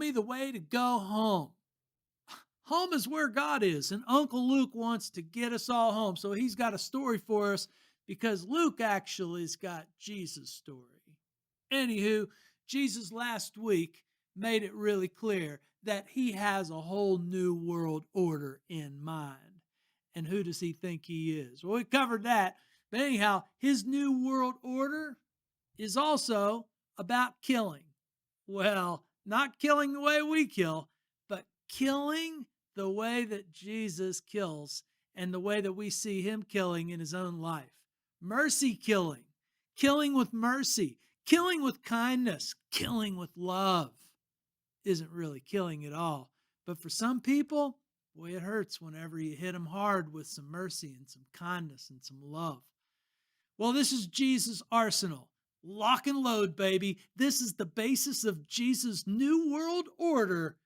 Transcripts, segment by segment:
me the way to go home. Home is where God is, and Uncle Luke wants to get us all home. So he's got a story for us because Luke actually has got Jesus' story. Anywho, Jesus last week made it really clear that he has a whole new world order in mind. And who does he think he is? Well, we covered that. But anyhow, his new world order is also about killing. Well, not killing the way we kill, but killing the way that Jesus kills and the way that we see him killing in his own life. Mercy killing, killing with mercy, killing with kindness, killing with love isn't really killing at all. But for some people, boy, it hurts whenever you hit them hard with some mercy and some kindness and some love. Well, this is Jesus' arsenal. Lock and load, baby. This is the basis of Jesus' new world order,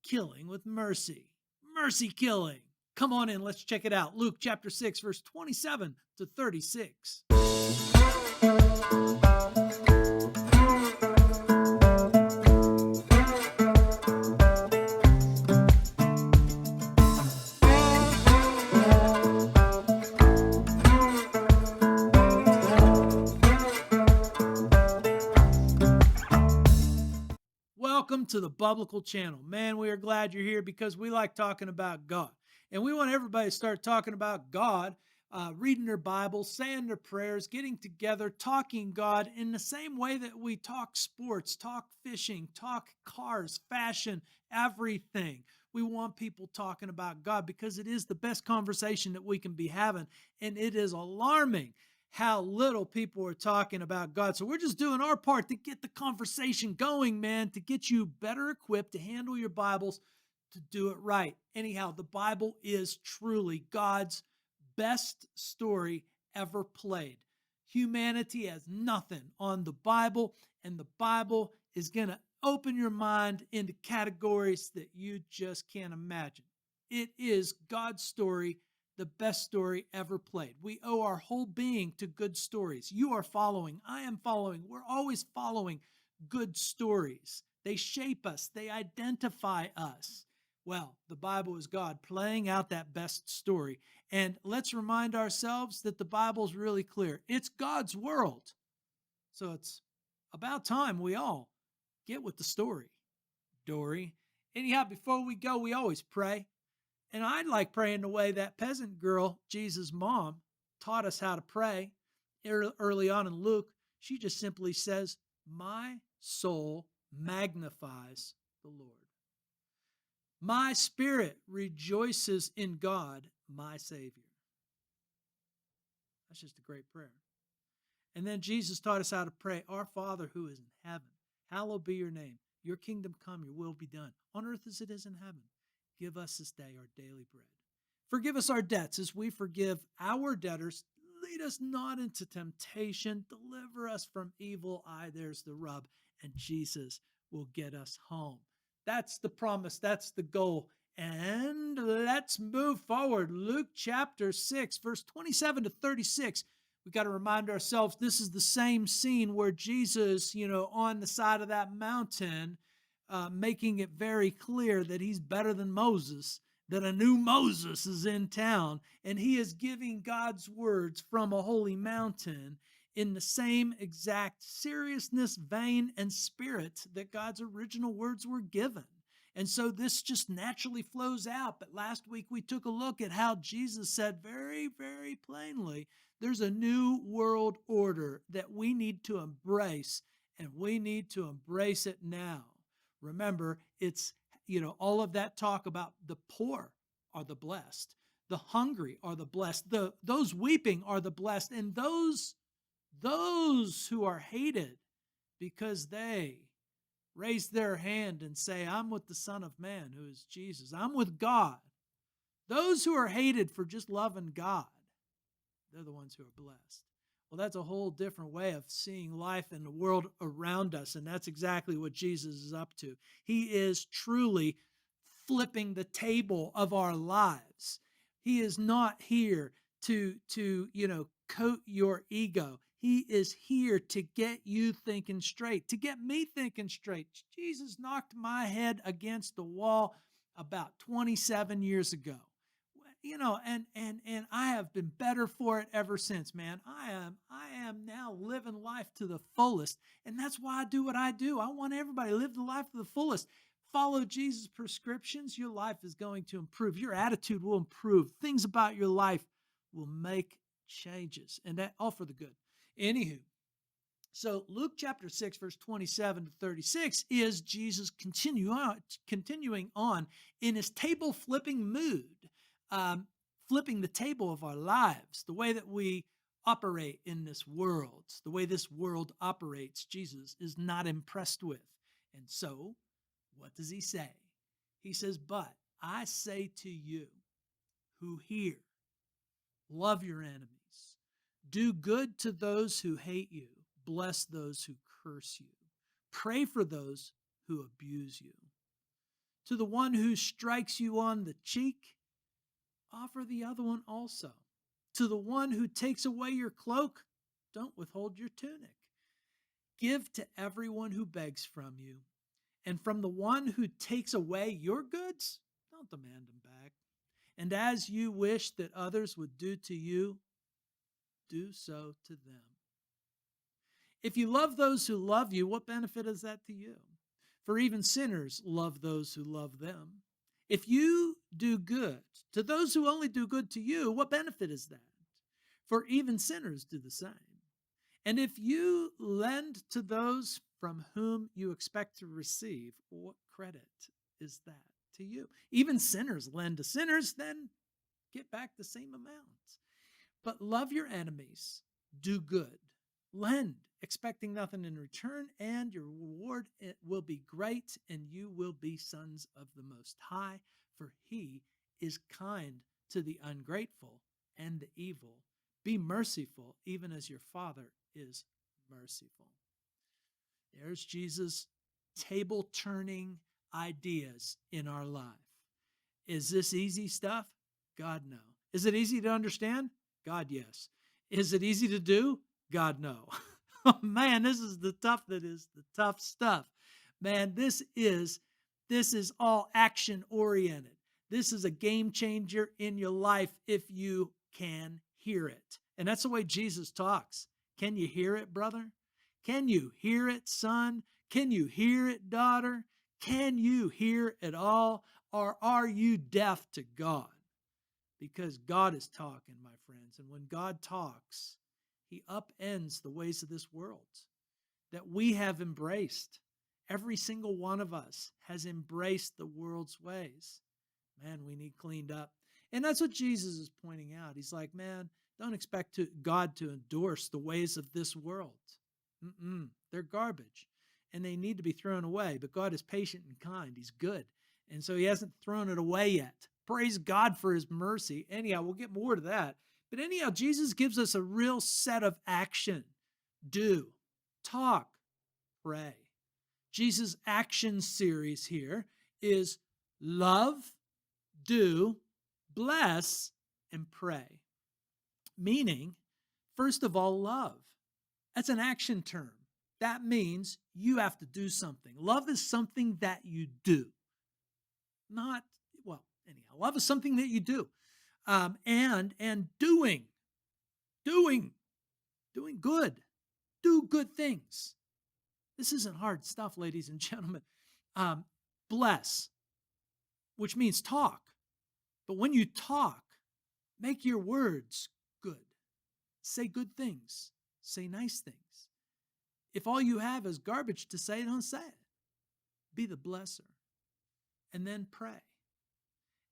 killing with mercy. Mercy killing. Come on in, let's check it out. Luke chapter 6, verse 27 to 36. Welcome to the Biblical Channel. Man, we are glad you're here because we like talking about God. And we want everybody to start talking about God, reading their Bibles, saying their prayers, getting together, talking God in the same way that we talk sports, talk fishing, talk cars, fashion, everything. We want people talking about God because it is the best conversation that we can be having. And it is alarming how little people are talking about God. So we're just doing our part to get the conversation going, man, to get you better equipped to handle your Bibles, to do it right. Anyhow, the Bible is truly God's best story ever played. Humanity has nothing on the Bible, and the Bible is going to open your mind into categories that you just can't imagine. It is God's story, the best story ever played. We owe our whole being to good stories. You are following. I am following. We're always following good stories. They shape us. They identify us. Well, the Bible is God playing out that best story. And let's remind ourselves that the Bible is really clear. It's God's world. So it's about time we all get with the story, Dory. Anyhow, before we go, we always pray. And I like praying the way that peasant girl, Jesus' mom, taught us how to pray early on in Luke. She just simply says, "My soul magnifies the Lord. My spirit rejoices in God, my Savior." That's just a great prayer. And then Jesus taught us how to pray, "Our Father who is in heaven, hallowed be your name. Your kingdom come, your will be done, on earth as it is in heaven. Give us this day our daily bread. Forgive us our debts as we forgive our debtors. Lead us not into temptation. Deliver us from evil." There's the rub. And Jesus will get us home. That's the promise. That's the goal. And let's move forward. Luke chapter 6, verse 27 to 36. We got to remind ourselves this is the same scene where Jesus, on the side of that mountain, making it very clear that he's better than Moses, that a new Moses is in town, and he is giving God's words from a holy mountain in the same exact seriousness, vein, and spirit that God's original words were given. And so this just naturally flows out. But last week we took a look at how Jesus said very, very plainly, there's a new world order that we need to embrace, and we need to embrace it now. Remember, it's, all of that talk about the poor are the blessed, the hungry are the blessed, those weeping are the blessed, and those who are hated because they raise their hand and say, "I'm with the Son of Man, who is Jesus. I'm with God." Those who are hated for just loving God, they're the ones who are blessed. Well, that's a whole different way of seeing life in the world around us, and that's exactly what Jesus is up to. He is truly flipping the table of our lives. He is not here to coat your ego. He is here to get you thinking straight, to get me thinking straight. Jesus knocked my head against the wall about 27 years ago. And I have been better for it ever since, man. I am now living life to the fullest, and that's why I do what I do. I want everybody to live the life to the fullest. Follow Jesus' prescriptions, your life is going to improve. Your attitude will improve. Things about your life will make changes, and that all for the good. Anywho, so Luke chapter 6, verse 27 to 36 is Jesus continuing on in his table flipping mood, flipping the table of our lives, the way that we operate in this world, the way this world operates, Jesus is not impressed with. And so, what does he say? He says, but I say to you who hear, love your enemies, do good to those who hate you, bless those who curse you, pray for those who abuse you. To the one who strikes you on the cheek, offer the other one also. To the one who takes away your cloak, don't withhold your tunic. Give to everyone who begs from you, and from the one who takes away your goods, don't demand them back. And as you wish that others would do to you, do so to them. If you love those who love you, what benefit is that to you? For even sinners love those who love them. If you do good to those who only do good to you, what benefit is that? For even sinners do the same. And if you lend to those from whom you expect to receive, what credit is that to you? Even sinners lend to sinners, then get back the same amount. But love your enemies, do good, lend, expecting nothing in return, and your reward will be great, and you will be sons of the Most High, for he is kind to the ungrateful and the evil. Be merciful, even as your Father is merciful. There's Jesus' table-turning ideas in our life. Is this easy stuff? God, no. Is it easy to understand? God, yes. Is it easy to do? God, no. Oh, man, this is the tough stuff. Man, this is all action-oriented. This is a game changer in your life if you can hear it. And that's the way Jesus talks. Can you hear it, brother? Can you hear it, son? Can you hear it, daughter? Can you hear it all? Or are you deaf to God? Because God is talking, my friends. And when God talks, he upends the ways of this world that we have embraced. Every single one of us has embraced the world's ways. Man, we need cleaned up. And that's what Jesus is pointing out. He's like, man, don't expect God to endorse the ways of this world. They're garbage, and they need to be thrown away. But God is patient and kind. He's good. And so he hasn't thrown it away yet. Praise God for his mercy. Anyhow, we'll get more to that. But anyhow, Jesus gives us a real set of action. Do, talk, pray. Jesus' action series here is love, do, bless, and pray. Meaning, first of all, love. That's an action term. That means you have to do something. Love is something that you do. Love is something that you do. And doing good. Do good things. This isn't hard stuff, ladies and gentlemen. Bless, which means talk. But when you talk, make your words good. Say good things. Say nice things. If all you have is garbage to say, don't say it. Be the blesser. And then pray.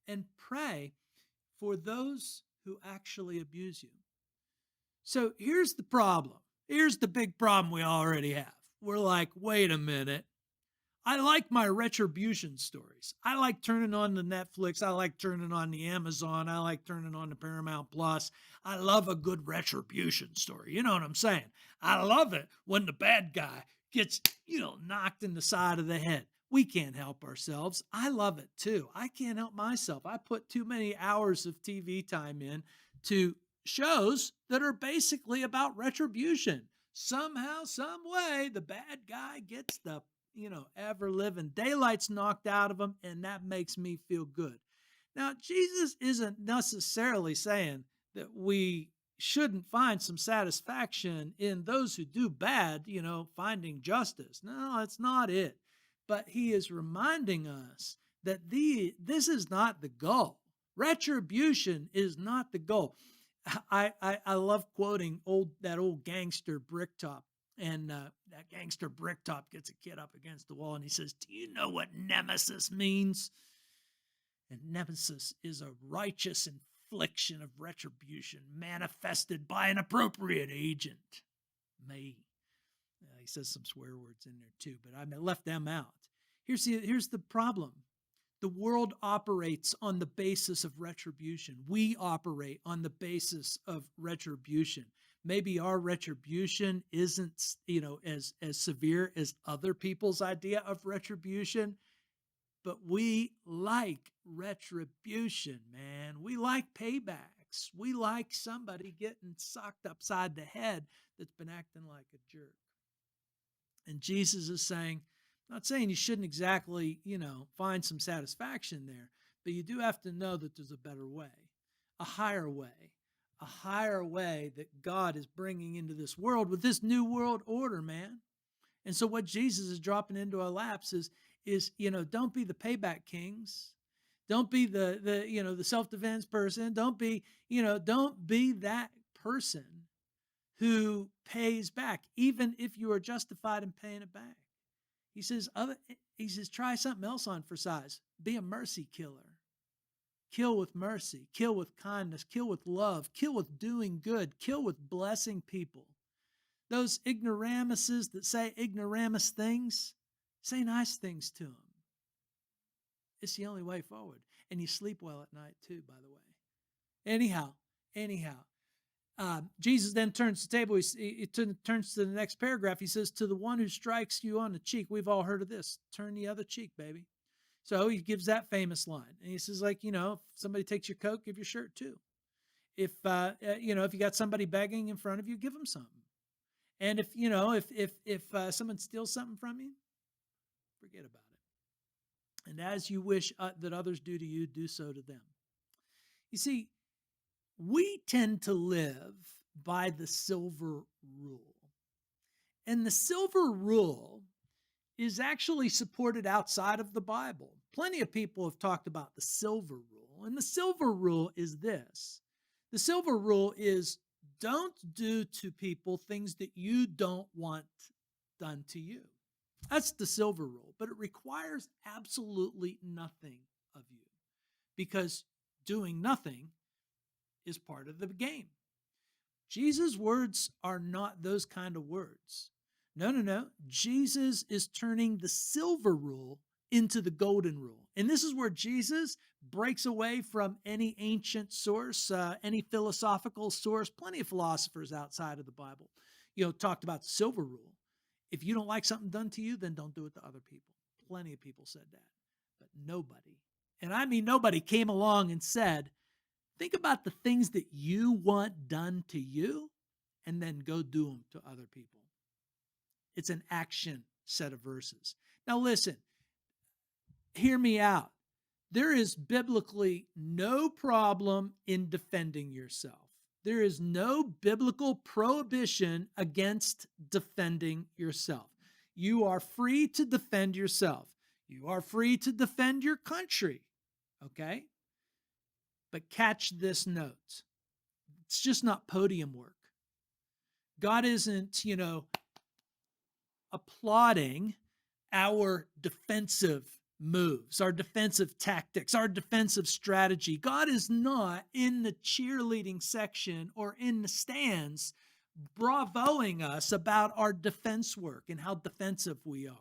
And pray for those who actually abuse you. So here's the problem. Here's the big problem we already have. We're like, wait a minute. I like my retribution stories. I like turning on the Netflix. I like turning on the Amazon. I like turning on the Paramount Plus. I love a good retribution story. You know what I'm saying? I love it when the bad guy gets, knocked in the side of the head. We can't help ourselves. I love it too. I can't help myself. I put too many hours of TV time in to shows that are basically about retribution. Somehow, some way, the bad guy gets the, ever living daylights knocked out of him, and that makes me feel good. Now, Jesus isn't necessarily saying that we shouldn't find some satisfaction in those who do bad, finding justice. No, that's not it. But he is reminding us that this is not the goal. Retribution is not the goal. I love quoting that old gangster Bricktop. And that gangster Bricktop gets a kid up against the wall and he says, "Do you know what nemesis means?" And nemesis is a righteous infliction of retribution manifested by an appropriate agent. Me. He says some swear words in there too, but I left them out. Here's the problem. The world operates on the basis of retribution. We operate on the basis of retribution. Maybe our retribution isn't, as severe as other people's idea of retribution, but we like retribution, man. We like paybacks. We like somebody getting socked upside the head that's been acting like a jerk. And Jesus is saying, not saying you shouldn't exactly, find some satisfaction there, but you do have to know that there's a better way, a higher way that God is bringing into this world with this new world order, man. And so what Jesus is dropping into our laps is don't be the payback kings. Don't be the self-defense person. Don't be that person who pays back, even if you are justified in paying it back. He says, try something else on for size. Be a mercy killer. Kill with mercy, kill with kindness, kill with love, kill with doing good, kill with blessing people. Those ignoramuses that say ignoramus things, say nice things to them. It's the only way forward. And you sleep well at night too, by the way. Anyhow, Jesus then turns the table. He turns to the next paragraph. He says, "To the one who strikes you on the cheek," we've all heard of this, "turn the other cheek, baby." So he gives that famous line. And he says, if somebody takes your coat, give your shirt too. If you got somebody begging in front of you, give them something. And if someone steals something from you, forget about it. And as you wish that others do to you, do so to them. You see, we tend to live by the silver rule. And the silver rule is actually supported outside of the Bible. Plenty of people have talked about the silver rule. And the silver rule is this. The silver rule is don't do to people things that you don't want done to you. That's the silver rule. But it requires absolutely nothing of you because doing nothing is part of the game. Jesus' words are not those kind of words. No. Jesus is turning the silver rule into the golden rule. And this is where Jesus breaks away from any ancient source, any philosophical source. Plenty of philosophers outside of the Bible, talked about the silver rule. If you don't like something done to you, then don't do it to other people. Plenty of people said that. But nobody, and I mean nobody, came along and said, think about the things that you want done to you and then go do them to other people. It's an action set of verses. Now listen, hear me out. There is biblically no problem in defending yourself. There is no biblical prohibition against defending yourself. You are free to defend yourself. You are free to defend your country, okay? But catch this note. It's just not podium work. God isn't, applauding our defensive moves, our defensive tactics, our defensive strategy. God is not in the cheerleading section or in the stands bravoing us about our defense work and how defensive we are.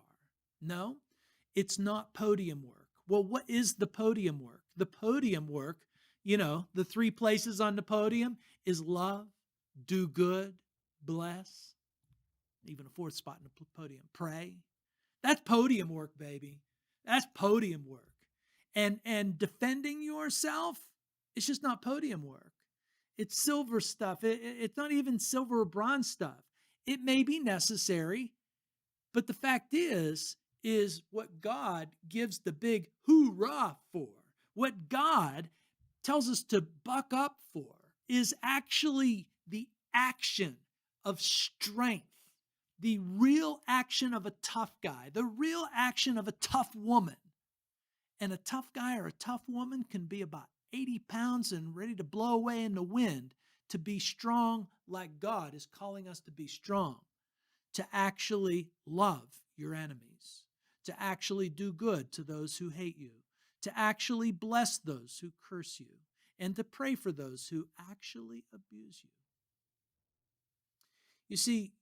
No, it's not podium work. Well, what is the podium work? The podium work, the three places on the podium is love, do good, bless, even a fourth spot in the podium, pray. That's podium work, baby. That's podium work. And defending yourself, it's just not podium work. It's silver stuff. It's not even silver or bronze stuff. It may be necessary, but the fact is what God gives the big hoorah for, what God tells us to buck up for, is actually the action of strength, the real action of a tough guy, the real action of a tough woman. And a tough guy or a tough woman can be about 80 pounds and ready to blow away in the wind, to be strong like God is calling us to be strong, to actually love your enemies, to actually do good to those who hate you, to actually bless those who curse you, and to pray for those who actually abuse you. You see,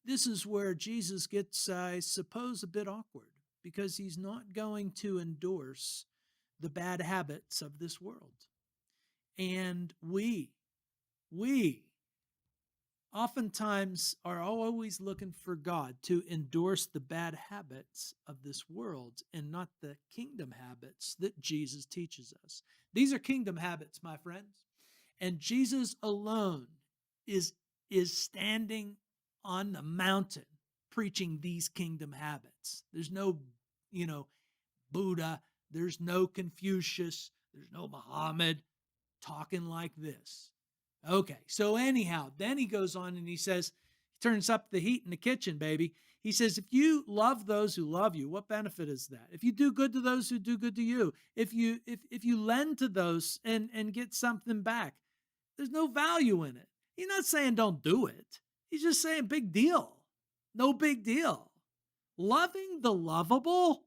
this is where Jesus gets, I suppose, a bit awkward, because he's not going to endorse the bad habits of this world. And we oftentimes are always looking for God to endorse the bad habits of this world and not the kingdom habits that Jesus teaches us. These are kingdom habits, my friends. And Jesus alone is standing on the mountain preaching these kingdom habits. There's no, Buddha, there's no Confucius, there's no Muhammad talking like this. Okay, so anyhow, then he goes on and he says, he turns up the heat in the kitchen, baby. He says, if you love those who love you, what benefit is that? If you do good to those who do good to you, if you lend to those and get something back, there's no value in it. He's not saying don't do it. He's just saying big deal. No big deal. Loving the lovable,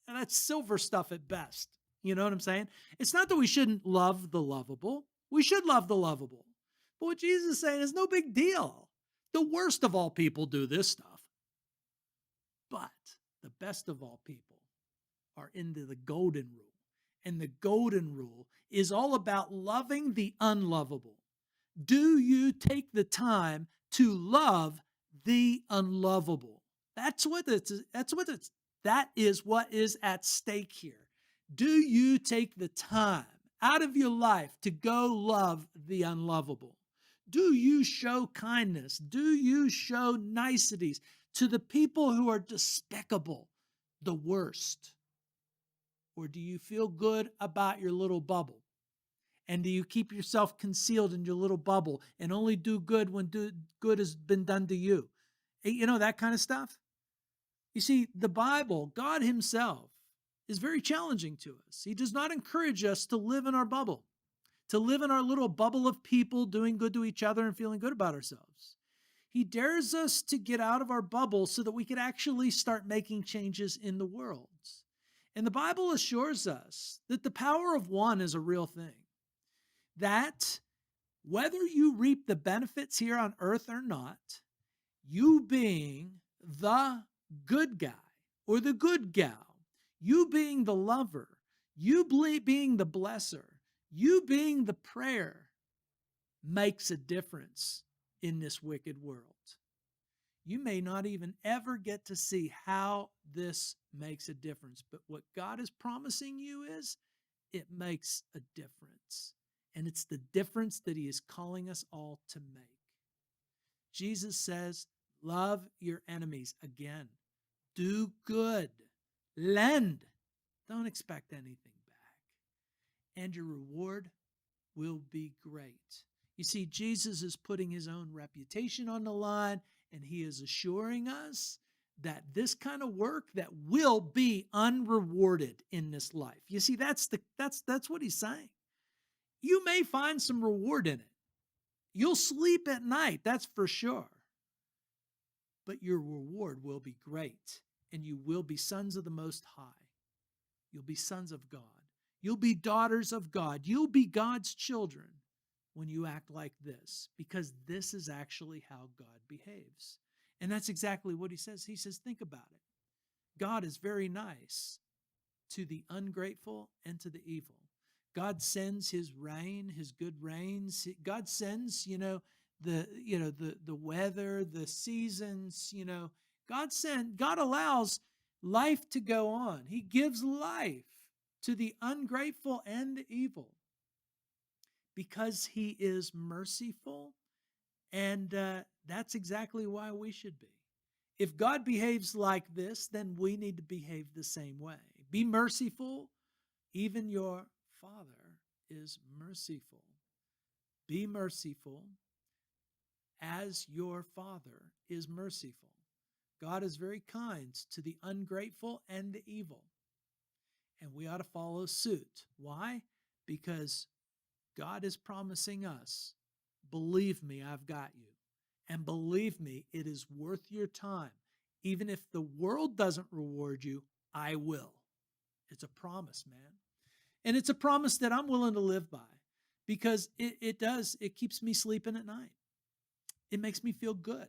that's silver stuff at best. You know what I'm saying? It's not that we shouldn't love the lovable. We should love the lovable. But what Jesus is saying is no big deal. The worst of all people do this stuff. But the best of all people are into the golden rule. And the golden rule is all about loving the unlovable. Do you take the time to love the unlovable? That is what is at stake here. Do you take the time out of your life to go love the unlovable? Do you show kindness? Do you show niceties to the people who are despicable, the worst? Or do you feel good about your little bubble? And do you keep yourself concealed in your little bubble and only do good when good has been done to you? You know, that kind of stuff. You see, the Bible, God himself, is very challenging to us. He does not encourage us to live in our bubble, to live in our little bubble of people doing good to each other and feeling good about ourselves. He dares us to get out of our bubble so that we can actually start making changes in the world. And the Bible assures us that the power of one is a real thing. That whether you reap the benefits here on earth or not, you being the good guy or the good gal, you being the lover, you being the blesser, you being the prayer, makes a difference in this wicked world. You may not even ever get to see how this makes a difference, but what God is promising you is it makes a difference. And it's the difference that he is calling us all to make. Jesus says, love your enemies. Again, do good, lend. Don't expect anything back. And your reward will be great. You see, Jesus is putting his own reputation on the line, and he is assuring us that this kind of work that will be unrewarded in this life. You see, that's what he's saying. You may find some reward in it. You'll sleep at night, that's for sure. But your reward will be great, and you will be sons of the Most High. You'll be sons of God. You'll be daughters of God. You'll be God's children when you act like this, because this is actually how God behaves. And that's exactly what he says. He says, think about it. God is very nice to the ungrateful and to the evil. God sends his rain, his good rains. God sends, the weather, the seasons, God allows life to go on. He gives life to the ungrateful and the evil. because he is merciful, and that's exactly why we should be. If God behaves like this, then we need to behave the same way. Be merciful. Even your Father is merciful. Be merciful as your Father is merciful. God is very kind to the ungrateful and the evil. And we ought to follow suit. Why? Because God is promising us, believe me, I've got you. And believe me, it is worth your time. Even if the world doesn't reward you, I will. It's a promise, man. And it's a promise that I'm willing to live by because it keeps me sleeping at night. It makes me feel good,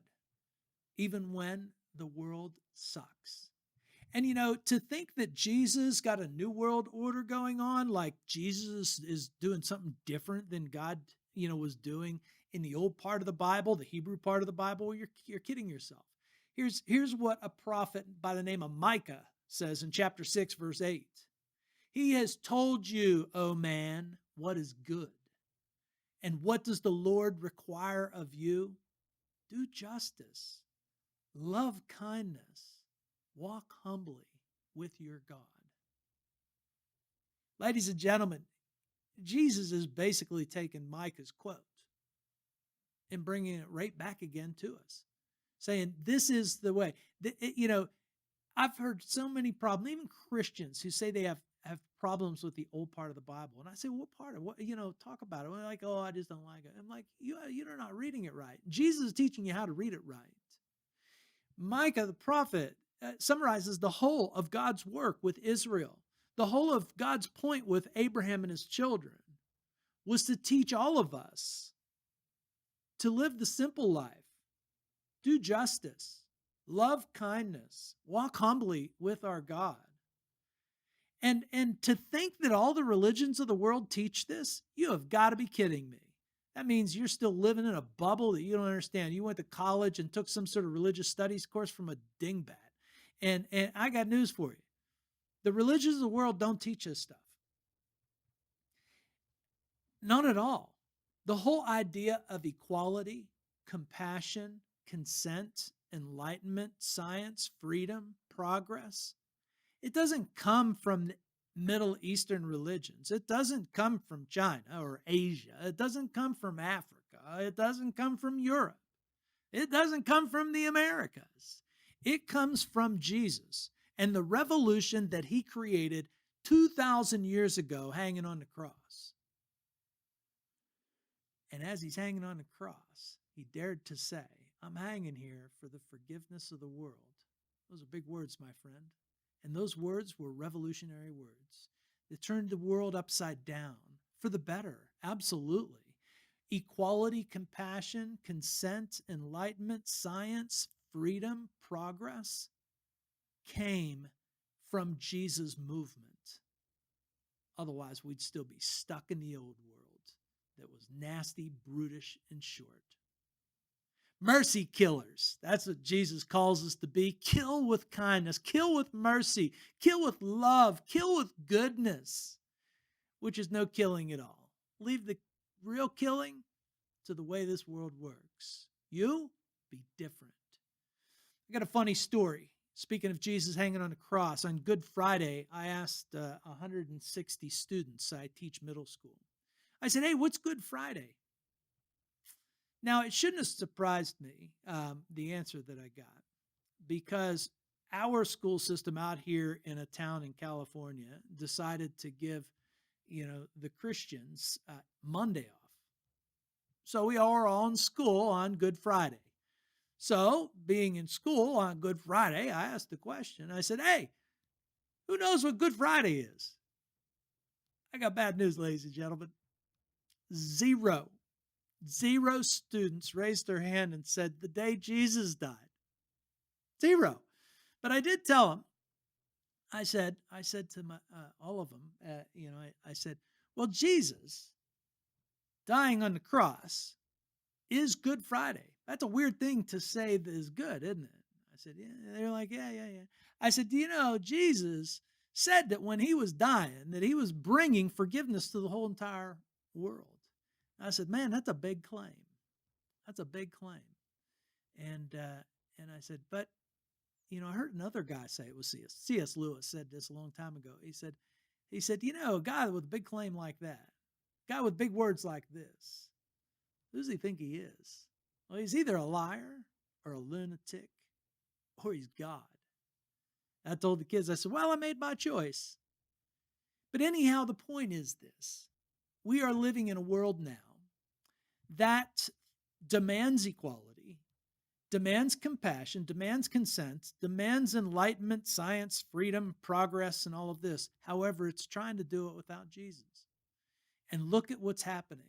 even when the world sucks. And to think that Jesus got a new world order going on, like Jesus is doing something different than God, was doing in the old part of the Bible, the Hebrew part of the Bible, you're kidding yourself. Here's what a prophet by the name of Micah says in chapter 6, verse 8. He has told you, O man, what is good. And what does the Lord require of you? Do justice, love kindness, walk humbly with your God. Ladies and gentlemen, Jesus is basically taking Micah's quote and bringing it right back again to us, saying this is the way. I've heard so many problems, even Christians who say they have problems with the old part of the Bible. And I say, what part of what, talk about it. We're like, oh, I just don't like it. I'm like, you're not reading it right. Jesus is teaching you how to read it right. Micah, the prophet, summarizes the whole of God's work with Israel. The whole of God's point with Abraham and his children was to teach all of us to live the simple life, do justice, love kindness, walk humbly with our God. And to think that all the religions of the world teach this, you have got to be kidding me. That means you're still living in a bubble that you don't understand. You went to college and took some sort of religious studies course from a dingbat. And I got news for you. The religions of the world don't teach this stuff. Not at all. The whole idea of equality, compassion, consent, enlightenment, science, freedom, progress, it doesn't come from Middle Eastern religions. It doesn't come from China or Asia. It doesn't come from Africa. It doesn't come from Europe. It doesn't come from the Americas. It comes from Jesus and the revolution that he created 2,000 years ago hanging on the cross. And as he's hanging on the cross, he dared to say, I'm hanging here for the forgiveness of the world. Those are big words, my friend. And those words were revolutionary words. They turned the world upside down for the better, absolutely. Equality, compassion, consent, enlightenment, science, freedom, progress came from Jesus' movement. Otherwise, we'd still be stuck in the old world that was nasty, brutish, and short. Mercy killers. That's what Jesus calls us to be. Kill with kindness, kill with mercy, kill with love, kill with goodness, which is no killing at all. Leave the real killing to the way this world works. You be different. I got a funny story. Speaking of Jesus hanging on the cross, on Good Friday, I asked 160 students. I teach middle school. I said, hey, what's Good Friday? Now, it shouldn't have surprised me, the answer that I got, because our school system out here in a town in California decided to give, the Christians Monday off. So we are all in school on Good Friday. So being in school on Good Friday, I asked the question. I said, hey, who knows what Good Friday is? I got bad news, ladies and gentlemen. Zero students raised their hand and said, the day Jesus died. Zero. But I did tell them, I said to all of them, I said, well, Jesus dying on the cross is Good Friday. That's a weird thing to say that is good, isn't it? I said, yeah. They're like, yeah. I said, do you know, Jesus said that when he was dying, that he was bringing forgiveness to the whole entire world. I said, man, that's a big claim. That's a big claim. And I said, but I heard another guy say, it was C.S. Lewis said this a long time ago. He said, a guy with a big claim like that, guy with big words like this, who does he think he is? Well, he's either a liar or a lunatic or he's God. I told the kids, I said, well, I made my choice. But anyhow, the point is this. We are living in a world now that demands equality, demands compassion, demands consent, demands enlightenment, science, freedom, progress, and all of this. However, it's trying to do it without Jesus. And look at what's happening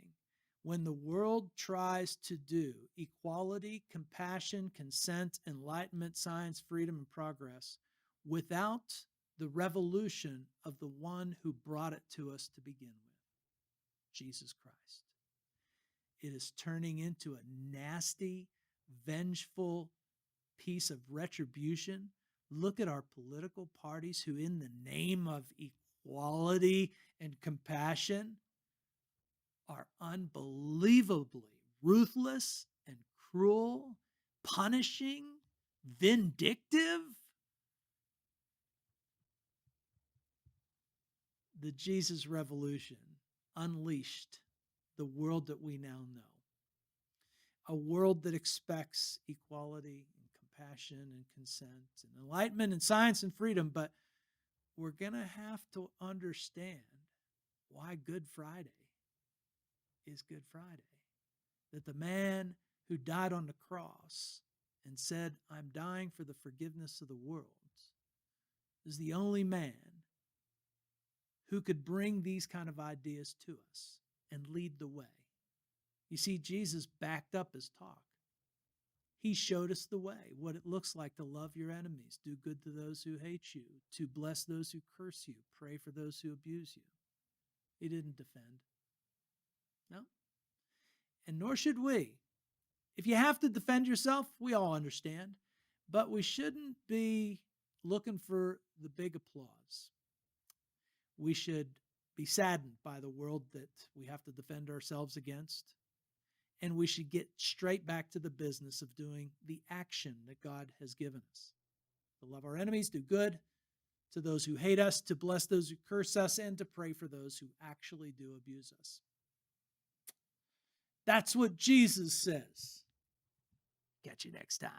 when the world tries to do equality, compassion, consent, enlightenment, science, freedom, and progress without the revolution of the one who brought it to us to begin with, Jesus Christ. It is turning into a nasty, vengeful piece of retribution. Look at our political parties who, in the name of equality and compassion, are unbelievably ruthless and cruel, punishing, vindictive. The Jesus Revolution unleashed the world that we now know. A world that expects equality and compassion and consent and enlightenment and science and freedom, but we're going to have to understand why Good Friday is Good Friday. That the man who died on the cross and said, I'm dying for the forgiveness of the world, is the only man who could bring these kind of ideas to us and lead the way. You see, Jesus backed up his talk. He showed us the way, what it looks like to love your enemies, do good to those who hate you, to bless those who curse you, pray for those who abuse you. He didn't defend. No. And nor should we. If you have to defend yourself, we all understand, but we shouldn't be looking for the big applause. We should be saddened by the world that we have to defend ourselves against. And we should get straight back to the business of doing the action that God has given us. To love our enemies, do good to those who hate us, to bless those who curse us, and to pray for those who actually do abuse us. That's what Jesus says. Catch you next time.